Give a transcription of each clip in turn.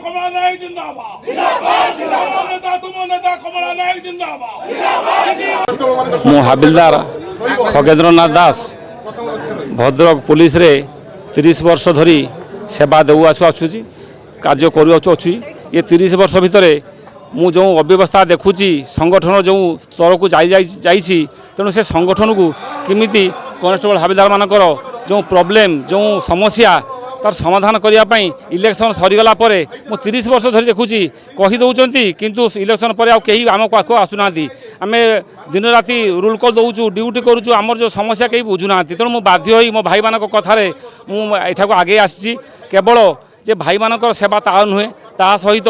कमला नायक जिंदाबाद जिंदाबाद नेता तुम नेता कमला नायक जिंदाबाद मु हाबिलदार खगेंद्रनाथ दास भद्रक पुलिस रे 30 वर्ष धरी सेवा देऊ आसुची कार्य करुची ये 30 वर्ष भितर मु जो अव्यवस्था देखुची संगठन जो स्तर को जाइए तेणु से संगठन को किमिति कनेस्टेबल हाबिलदार मानकर जो प्रॉब्लम जो समस्या तार समाधान करने इलेक्शन सरीगला मु 30 वर्ष धरी देखुची कहीदे किंतु इलेक्शन पर कहीं आम पाख आसुना आम दिन राति रूल कल दौचु ड्यूटी करुचु आमर जो समस्या कहीं बुझुना तेणु मु बाध्य हो मो भाई मान कथार मुठा आगे आसी केवल जे भाई मानकर सेवा ता नुहे ता सहित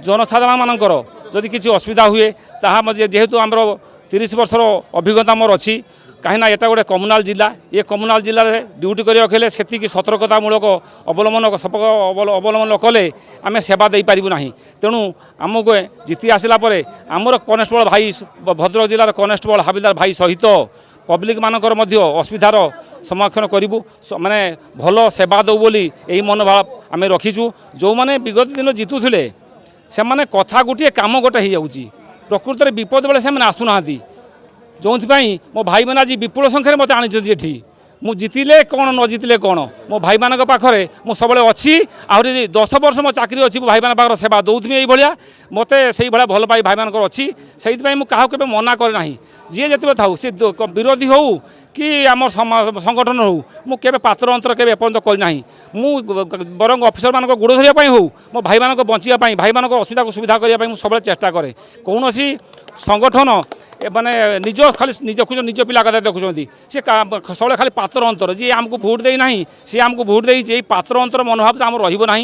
जनसाधारण मानकर जदि किसी असुविधा हुए ताहा जेहेतु आमर 30 वर्षर अभिज्ञता मोर अच्छी कहीं एटा गोटे कम्युनाल जिला ये कम्युनाल जिले में ड्यूटी करने से सतर्कतामूलक अवलम्बन कले आम सेवा दे पारू ना तेणु आमको जीति आसला आमर कनेस्टेबल भाई भद्रक जिलार कनेस्टेबल हाबिलदार भाई सहित पब्लिक मानकर असुविधार सम्मुखीन करूँ माने भल सेवा दो बोली यही मनोभाव आम रखीचु जो मैंने विगत दिन जितुले से मैंने कथा गोटे काम गोटे हो जाऊँगी प्रकृत में विपद बेले से आसुना जो मो भाई मैंने आज विपुल संख्यार मत आनी मु जितिले कौन न जितिले कौन मो भाई मान पाखे मुझे सब अच्छी आहरी 10 वर्ष मो चाकरी अच्छी मो भाई मान पाखर सेवा दौथि यही भाया मत से भाया भल पाई भाई मानकर अच्छी से क्या मना करे ना जी जिते था सी विरोधी हो कि आम संगठन हो मुझे पात्र अंतर के एपर्यंत करना मु बरंग अफिसर मान गोड़ धरने हो मो भाई मान बचाई भाई मान असुविधा को सुविधा करने सब चेष्टा करे कौन संगठन माने निज खाली देखुं निज पिला कथा देखुं सी सब खाली पात्र अंतर जी आमको भोट देना सी आमको भोट दे पात्र अंतर मनोभाव आम रहा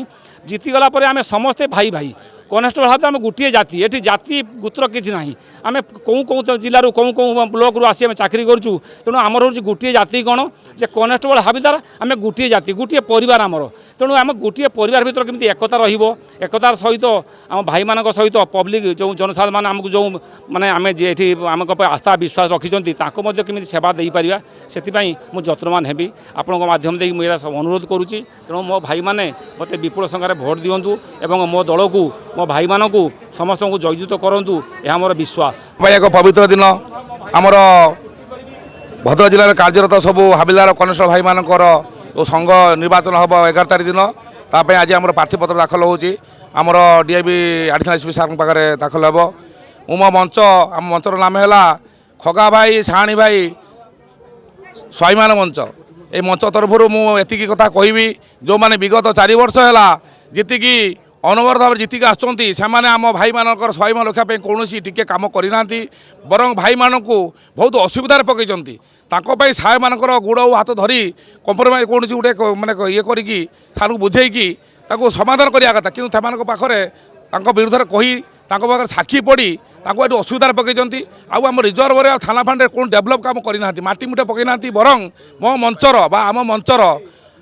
जीतीगला आम समस्ते भाई भाई कनेस्टेबल भाव आम गोटे जाति ये जाति गोत्र किसी ना आम कौ जिलूर कौ ब्लॉक रू आसी चाकरी करूँ तेणु आमर हूँ गोटे जाति कौन जे कनेस्टेबल हाबिलदार आम गोटे जाति गोटे परिवार आमर तेणु आम गोटे परिवार भर केमी एकता रकतार सहित आम भाई मान सहित पब्लिक जो जनसाधारण मैंने आमको जो मैंने आम ये आम आस्था विश्वास रखिंट केमी सेवा दे पार से मुझे जत्नवान हेबी आपण मध्यम दे मुझे अनुरोध करुच्ची तेणु मो भाई मैंने मत विपुल संख्यार भोट दिंतु और मो दल को मो भाई मान को समस्त को जययुत करूँ यह मोर विश्वास एक पवित्र दिन आमर भद्रक जिले कार्यरत सबू हाबिलदार कनेस्टेबल भाई मानकर जो संघ निर्वाचन हम 11 तारीख दिन ताप आज आम प्रार्थीपत्र दाखल होमर डीआईबी एडिशनल एसपी सार पाखे दाखल हे मो मंच आम मंचर नाम है खगा भाई साणी भाई स्वाभिमान मंच ये मंच तरफ मुझे कथा कहबी जो मैंने विगत 4 वर्ष है जीतिकी अनवरत भाव जीतिक आसुँच आम भाई मानकर स्वाभिमान रखापी कौन टी कम करना बरं भाई मानक बहुत असुविधार पकईं साय मानकर गोड़ हाथ धरी कंप्रोमाइज कौन गोटे माने ये करी सार बुझेकी समाधान करवा कथा कि पाखे विरुद्ध कही पाखे साक्षी पड़ी ये असुविधार पकईं आम रिजर्व थाना फांडे कौन डेभलप कम करना माटी मुठे पकईना बरं मो मंचर आम मंचर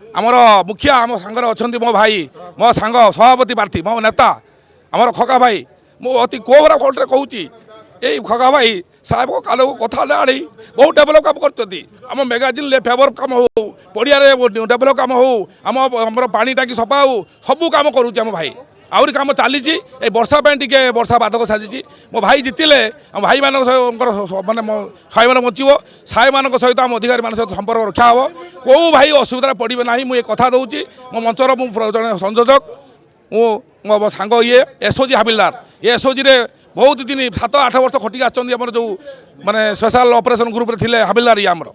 आमर मुखिया आम सांगे अच्छा मो भाई मो सांग सभापति प्रार्थी मो नेता आमर खगा भाई मो अति कोबरा कोल्टे कहूँ ये खगा भाई साहेब को काल को कथा आनी बहुत डेभलप काम कर मैगाजिन फेवर कम हो पड़िया डेभलप कम हो आम पानी टाँगी सफा हो सबू कम करुम भाई आहरी कम चली वर्षा टे वर्षा बाधक साजी मो भाई जितिले भाई मान मानने साई मान बचो साई मान सहित आम अधिकारी मान सहित संपर्क रखा हे कौ भाई असुविधा पड़े ना मुझे कथा दूसरी मो मंचर मुझे संयोजक मो सांग ये एसओजी हाबिलदार ये एसओजी रे बहुत दिन 7-8 वर्ष खटिक आमर जो माने स्पेशल ऑपरेशन ग्रुप थे हाबिलदार ये आमर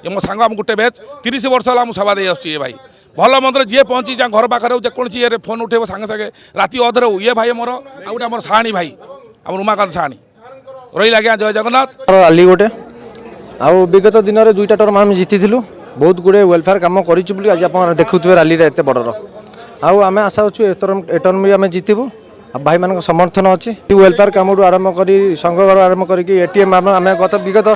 ये मो सांग आम गोटे बैच 30 वर्ष है सेवा दे आसुची भाई भल मंत्र जी पहुँची घर पाखे जेकोसी ये फोन उठेब सांगे सांगे राति अधर ये भाई मोर आउटे आम साणी भाई आम उमाकांत साणी रही आज्ञा जय जगन्नाथ रैली गोटे आउ विगत दिन में 2टा टर्म आम जीतीलु बहुत गुड़े वेलफेयर कम करूँ आज आप देखुए रैली एत बड़र आउ आम आशा अच्छु ए टर्म भी आम जीतबू भाई मान समर्थन अच्छी वेलफेयर कम आरंभ कर संघ घर आरंभ करके एटीएम आम गत विगत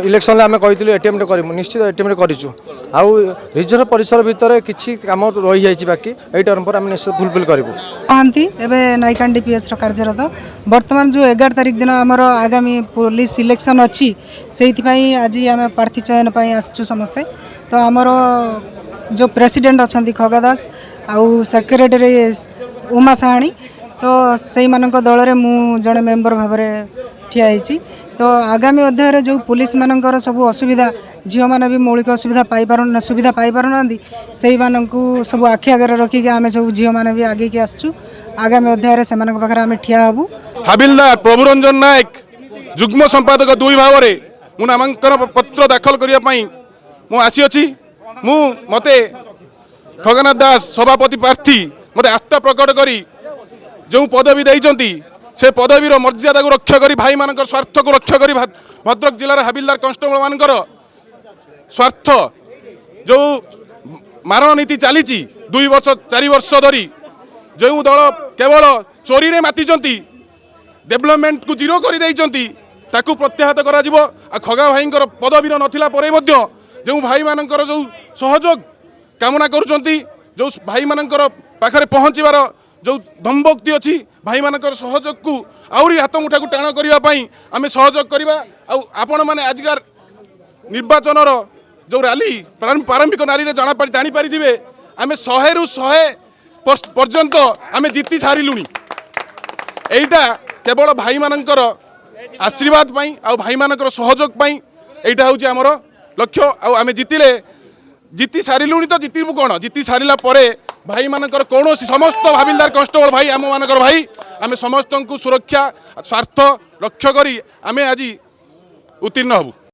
इलेक्शन आम कही एटीएम करूँ निश्चित एटीएम करूँ आउ रिजर्व परिसर भितर किसी कम रही जाइए बाकी यही टर्म पर आम निश्चित फुलफिल करूँ कहती एवं नायकान डीपीएस कार्यरत बर्तमान जो 11 तारीख दिन आमर आगामी पुलिस इलेक्शन अच्छी से आज आम प्रार्थी चयन पर आसचु समस्ते तो आमर जो प्रेसिडेंट अच्छा खगा दास आउ सेक्रेटरी उमा साहाणी तो से दल में मु जड़े मेम्बर भाव में ठिया होइछि। तो आगामी अध्याय जो पुलिस मानकर सब असुविधा झील मैंने भी मौलिक असुविधा सुविधा पाई पारना से सब आखि आगे रखिक आम सब झील मैंने भी आगे की आसचु। आगामी अध्याय से पाखे आम ठिया हबू। हाबिलदार प्रभुरंजन नायक जुग्म संपादक 2 भाव में मु नामांकन पत्र दाखल करने मु आसी अच्छी मते खगनाथ दास सभापति प्रार्थी मते आस्था प्रकट करी जो पदवी देइचंती से पदवीर मर्यादा को रक्षा करी भाई मानकर स्वार्थ को रक्षा करी भद्रक जिलार हाबिलदार कन्स्टेबल मानकर स्वार्थ जो मारण नीति चली 2 वर्ष 4 वर्ष धरी जो दल केवल चोरी रे मातिचंती डेवलपमेंट को जीरो कर देइचंती ताकू प्रत्याहत करा जिवो। आ खगा भाईंकर पदवीर नथिला परे मध्य जो भाई मानकर जो सहयोग कामना करुचंती जो भाई मानकर पाखरे पहुँचीबार जो धमभक्ति अच्छी भाई मानकर सहयोग को आउरी हाथ मुठा को टाण करने आम सहयोग करवा। आपण मैंने आजकार निर्वाचन जो रैली प्रारंभिक नारी जापारे आम 100 रु 100 पर्यंत आम जीति सारूँ। एटा केवल भाई मानकर आशीर्वाद पाई आ भाई मानकर सहयोग पाई एटा हूँ आमर लक्ष्य। आम जीतिले जीति सारूँ तो जीतबू कौन जीति सारा पर भाई मानकर कौन समस्त हाबिलदार कन्स्टेबल भाई आम मानकर भाई आम समस्त को सुरक्षा स्वार्थ लक्ष्य करी आम आज उत्तीर्ण हबू।